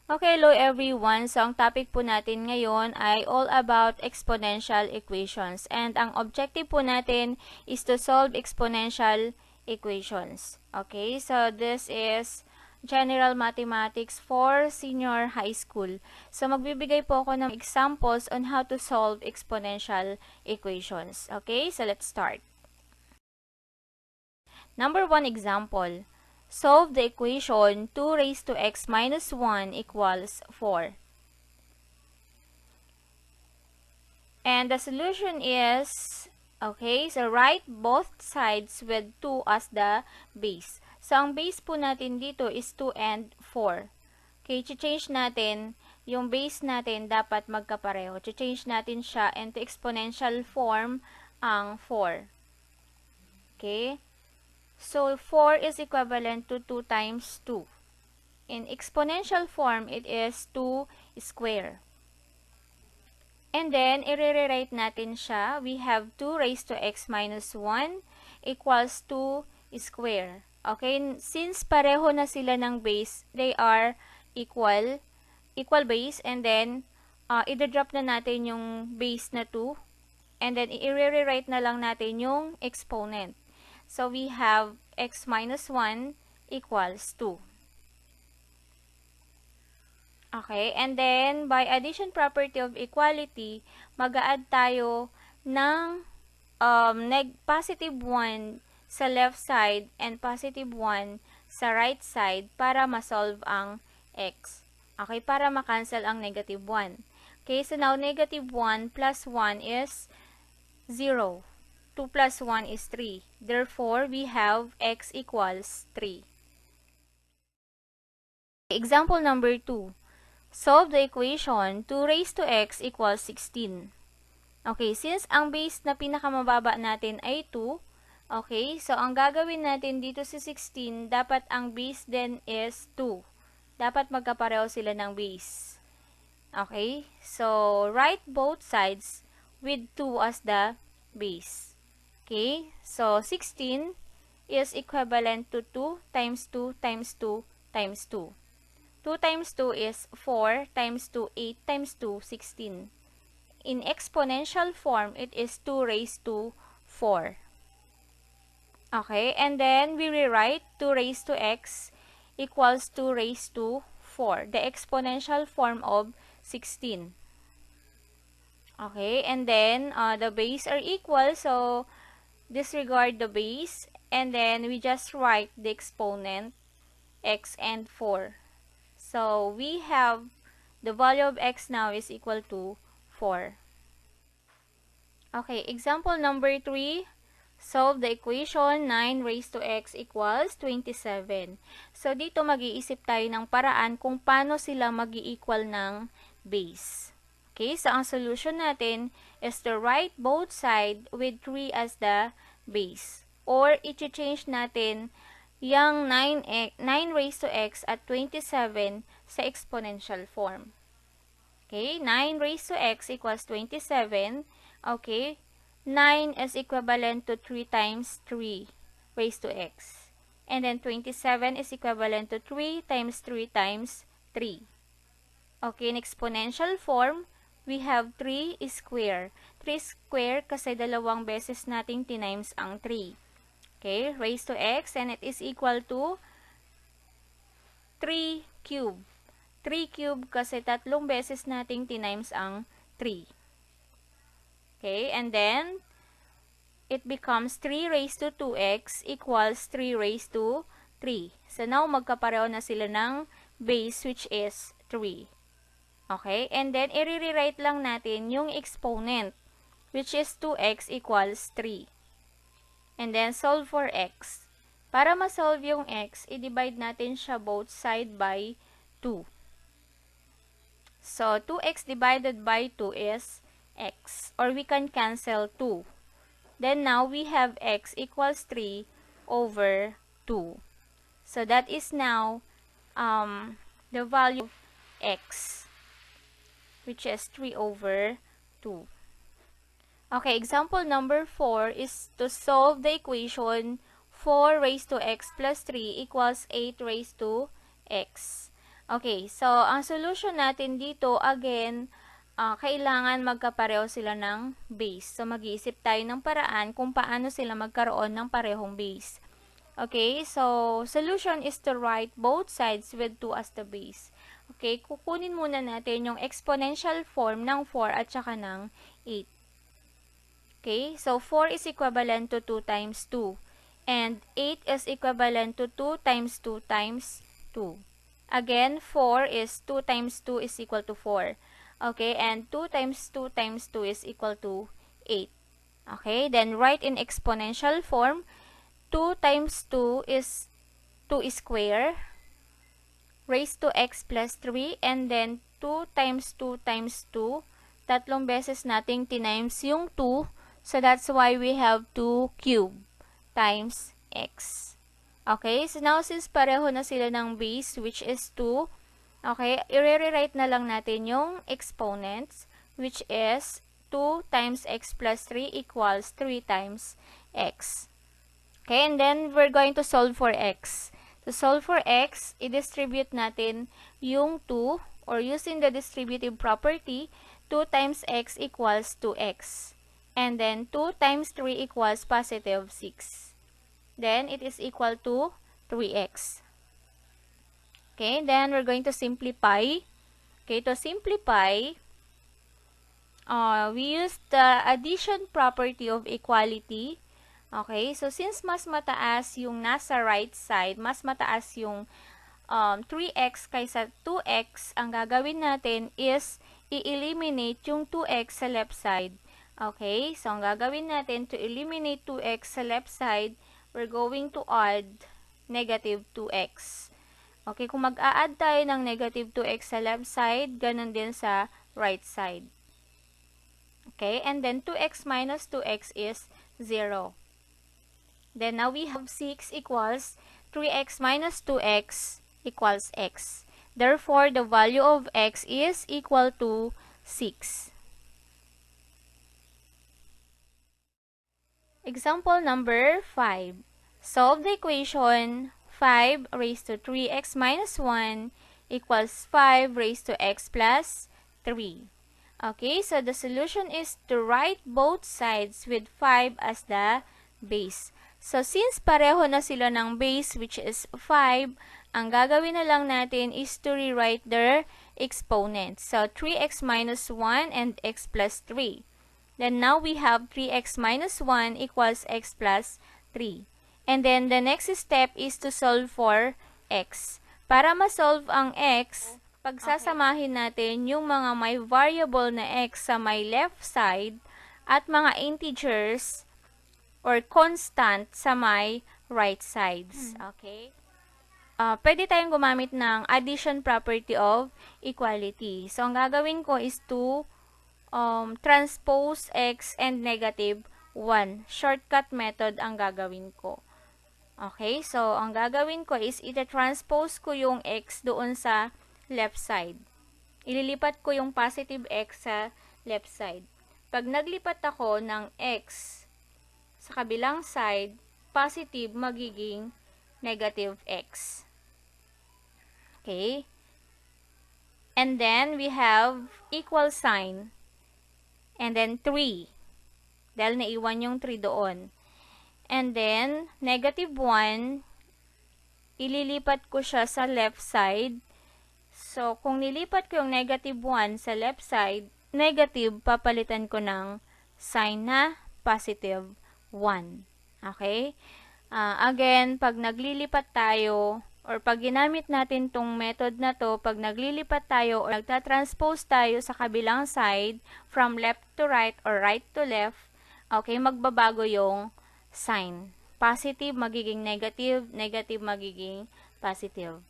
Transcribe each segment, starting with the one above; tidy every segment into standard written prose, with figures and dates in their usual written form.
Okay, hello everyone. So, ang topic po natin ngayon ay all about exponential equations. And ang objective po natin is to solve exponential equations. Okay, so this is General Mathematics for Senior High School. So, magbibigay po ako ng examples on how to solve exponential equations. Okay, so let's start. Number 1 example. Solve the equation 2 raised to x minus 1 equals 4. And the solution is, okay, so write both sides with 2 as the base. So, ang base po natin dito is 2 and 4. Okay, change natin, yung base natin dapat magkapareho. Change natin siya into exponential form ang 4. Okay, so 4 is equivalent to 2 times 2. In exponential form, it is 2 square. And then, i-rewrite natin siya. We have 2 raised to x minus 1 equals 2 square. Okay, since pareho na sila ng base, they are equal base, and then, i-drop na natin yung base na 2, and then, i-rewrite na lang natin yung exponent. So, we have x minus 1 equals 2. Okay, and then, by addition property of equality, mag-a-add tayo ng positive 1 sa left side and positive 1 sa right side para ma-solve ang x. Okay, para ma-cancel ang negative 1. Okay, so now negative 1 plus 1 is 0. 2 plus 1 is 3. Therefore, we have x equals 3. Example number 2. Solve the equation 2 raised to x equals 16. Okay, since ang base na pinakamababa natin ay 2, okay, so ang gagawin natin dito sa 16, dapat ang base din is 2. Dapat magkapareho sila ng base. Okay, so write both sides with 2 as the base. Okay, so 16 is equivalent to 2 times 2 times 2 times 2. 2 times 2 is 4 times 2, 8 times 2, 16. In exponential form, it is 2 raised to 4. Okay, and then we rewrite 2 raised to x equals 2 raised to 4, the exponential form of 16. Okay, and then the base are equal, so disregard the base, and then we just write the exponent x and 4. So we have the value of x now is equal to 4. Okay, example number 3. Solve the equation 9 raised to x equals 27. So dito mag-iisip tayo ng paraan kung paano sila mag-i-equal ng base. Okay, so ang solution natin is to write both sides with 3 as the base. Or, i-change natin yung 9 raised to x at 27 sa exponential form. Okay, 9 raised to x equals 27. Okay, 9 is equivalent to 3 times 3 raised to x. And then 27 is equivalent to 3 times 3 times 3. Okay, in exponential form, we have 3 square. 3 square kasi dalawang beses nating tinimes ang 3. Okay, raised to x, and it is equal to 3 cube. 3 cube kasi tatlong beses nating tinimes ang 3. Okay, and then, it becomes 3 raised to 2x equals 3 raised to 3. So, now, magkapareho na sila ng base, which is 3. Okay, and then, i-rewrite lang natin yung exponent, which is 2x equals 3. And then, solve for x. Para ma-solve yung x, i-divide natin siya both side by 2. So, 2x divided by 2 is x. Or we can cancel 2. Then, now, we have x equals 3 over 2. So, that is now the value of x, which is 3 over 2. Okay, example number 4 is to solve the equation 4 raised to x plus 3 equals 8 raised to x. Okay, so ang solution natin dito, again, kailangan magkapareho sila ng base. So, mag-iisip tayo ng paraan kung paano sila magkaroon ng parehong base. Okay, so solution is to write both sides with 2 as the base. Okay, kukunin muna natin yung exponential form ng 4 at saka ng 8. Okay, so 4 is equivalent to 2 times 2. And 8 is equivalent to 2 times 2 times 2. Again, 4 is 2 times 2 is equal to 4. Okay, and 2 times 2 times 2 is equal to 8. Okay, then write in exponential form. 2 times 2 is 2 square raised to x plus 3, and then 2 times 2 times 2. Tatlong beses nating tinimes yung 2, so that's why we have 2 cube times x. Okay, so now since pareho na sila ng base, which is 2, okay, i-rewrite na lang natin yung exponents, which is 2 times x plus 3 equals 3 times x. Okay, and then we're going to solve for x. To solve for x, i-distribute natin yung 2, or using the distributive property, 2 times x equals 2x. And then 2 times 3 equals positive 6. Then, it is equal to 3x. Okay, then we're going to simplify. Okay, to simplify, we use the addition property of equality. Okay, so since mas mataas yung nasa right side, mas mataas yung 3x kaysa 2x, ang gagawin natin is i-eliminate yung 2x sa left side. Okay, so ang gagawin natin to eliminate 2x sa left side, we're going to add negative 2x. Okay, kung mag-a-add tayo ng negative 2x sa left side, ganun din sa right side. Okay, and then 2x minus 2x is 0. Then now we have 6 equals 3x minus 2x equals x. Therefore, the value of x is equal to 6. Example number 5. Solve the equation 5 raised to 3x minus 1 equals 5 raised to x plus 3. Okay, so the solution is to write both sides with 5 as the base. So, since pareho na sila ng base, which is 5, ang gagawin na lang natin is to rewrite their exponents. So, 3x minus 1 and x plus 3. Then, now we have 3x minus 1 equals x plus 3. And then, the next step is to solve for x. Para ma-solve ang x, pagsasamahin natin yung mga may variable na x sa may left side at mga integers or constant sa may right sides. Okay? Pwede tayong gumamit ng addition property of equality. So, ang gagawin ko is to transpose x and negative 1. Shortcut method ang gagawin ko. Okay? So, ang gagawin ko is ita-transpose ko yung x doon sa left side. Ililipat ko yung positive x sa left side. Pag naglipat ako ng x sa kabilang side, positive magiging negative x. Okay? And then, we have equal sign. And then, 3. Dahil naiwan yung 3 doon. And then, negative 1, ililipat ko siya sa left side. So, kung nilipat ko yung negative 1 sa left side, negative, papalitan ko ng sign na positive 1. Okay? Again, pag naglilipat tayo, or pag ginamit natin tong method na to, pag naglilipat tayo or nagtatranspose tayo sa kabilang side, from left to right or right to left, okay, magbabago yung sign. Positive magiging negative, negative magiging positive.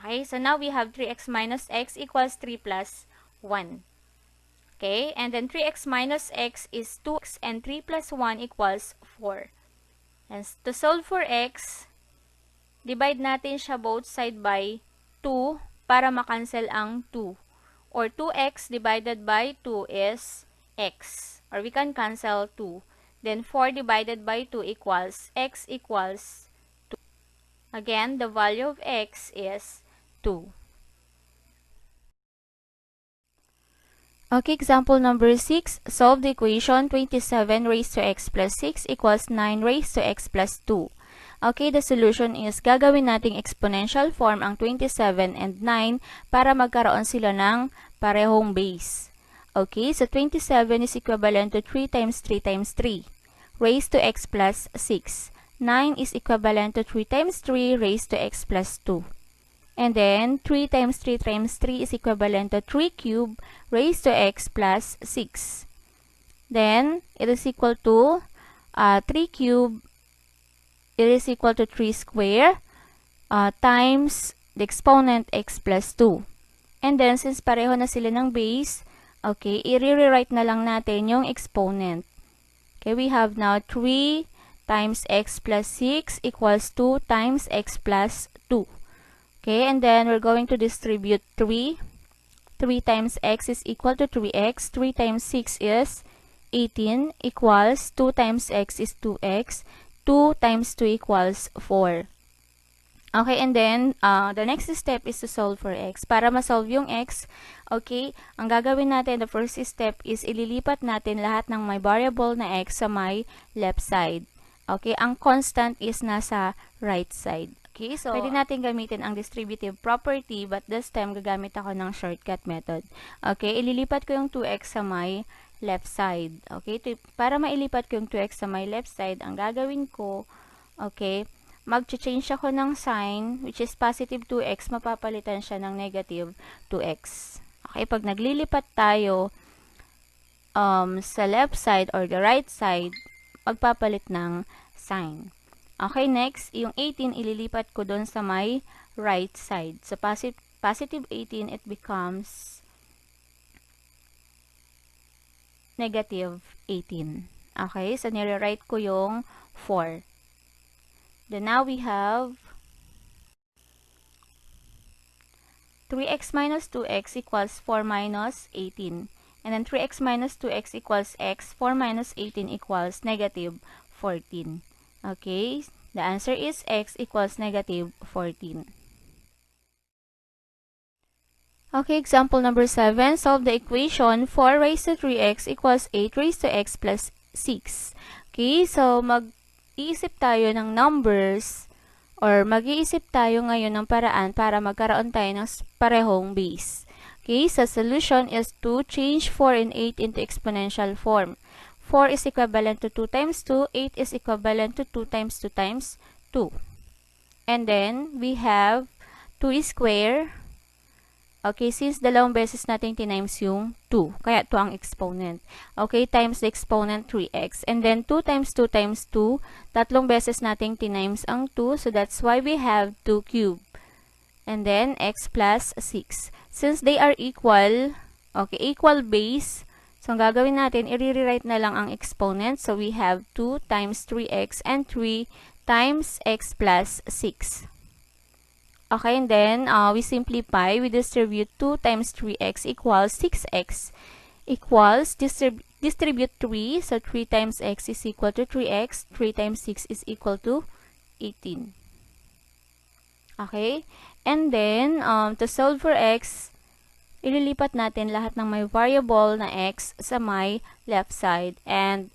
Okay, so now we have 3x minus x equals 3 plus 1. Okay, and then 3x minus x is 2x and 3 plus 1 equals 4. And to solve for x, divide natin siya both side by 2 para makancel ang 2. Or 2x divided by 2 is x. Or we can cancel 2. Then 4 divided by 2 equals x equals 2. Again, the value of x is 2. Okay, example number 6. Solve the equation 27 raised to x plus 6 equals 9 raised to x plus 2. Okay, the solution is gagawin nating exponential form ang 27 and 9 para magkaroon sila ng parehong base. Okay, so 27 is equivalent to 3 times 3 times 3 raised to x plus 6. 9 is equivalent to 3 times 3 raised to x plus 2. And then, 3 times 3 times 3 is equivalent to 3 cubed raised to x plus 6. Then, it is equal to 3 cubed, it is equal to 3 square times the exponent x plus 2. And then, since pareho na sila ng base, okay, i-rewrite na lang natin yung exponent. Okay, we have now 3 times x plus 6 equals 2 times x plus 2. Okay, and then we're going to distribute 3. 3 times x is equal to 3x. 3 times 6 is 18 equals 2 times x is 2x. 2 times 2 equals 4. Okay, and then the next step is to solve for x. Para ma-solve yung x, okay, ang gagawin natin, the first step is ililipat natin lahat ng may variable na x sa may left side. Okay, ang constant is nasa right side. Okay, so pwede natin gamitin ang distributive property, but this time gagamit ako ng shortcut method. Okay, ililipat ko yung 2x sa may left side. Okay, para mailipat ko yung 2x sa may left side, ang gagawin ko, okay, mag-change ako ng sign, which is positive 2x, mapapalitan siya ng negative 2x. Okay, pag naglilipat tayo sa left side or the right side, magpapalit ng sign. Okay, next, yung 18, ililipat ko doon sa my right side. So, positive 18, it becomes negative 18. Okay, so nire-write ko yung 4. Then now we have 3x minus 2x equals 4 minus 18. And then 3x minus 2x equals x. 4 minus 18 equals negative 14. Okay, the answer is x equals negative 14. Okay, example number 7. Solve the equation 4 raised to 3x equals 8 raised to x plus 6. Okay, so mag-iisip tayo ng numbers or mag-iisip tayo ngayon ng paraan para magkaroon tayo ng parehong base. Okay, so solution is to change 4 and 8 into exponential form. 4 is equivalent to 2 times 2. 8 is equivalent to 2 times 2 times 2. And then, we have 2 square. Okay, since dalawang beses natin tinimes yung 2. Kaya 2 ang exponent. Okay, times the exponent 3x. And then, 2 times 2 times 2. Tatlong beses natin tinimes ang 2. So, that's why we have 2 cubed. And then, x plus 6. Since they are equal, okay, equal base, so, ang gagawin natin, i-rewrite na lang ang exponent. So, we have 2 times 3x and 3 times x plus 6. Okay, and then, we simplify. We distribute 2 times 3x equals 6x equals, distribute 3. So, 3 times x is equal to 3x. 3 times 6 is equal to 18. Okay, and then, to solve for x, ililipat natin lahat ng may variable na x sa may left side. And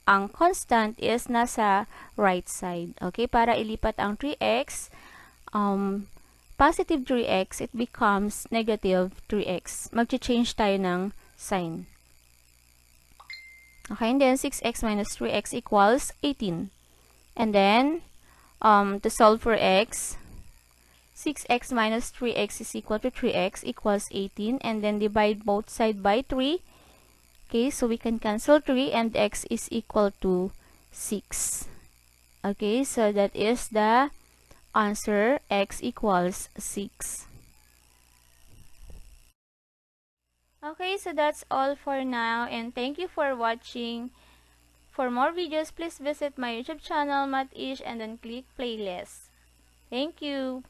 ang constant is nasa right side. Okay, para ilipat ang 3x, positive 3x, it becomes negative 3x. Mag-change tayo ng sign. Okay, and then 6x minus 3x equals 18. And then, to solve for x, 6x minus 3x is equal to 3x equals 18. And then divide both sides by 3. Okay, so we can cancel 3 and x is equal to 6. Okay, so that is the answer, x equals 6. Okay, so that's all for now, and thank you for watching. For more videos, please visit my YouTube channel, Math-ish, and then click playlist. Thank you.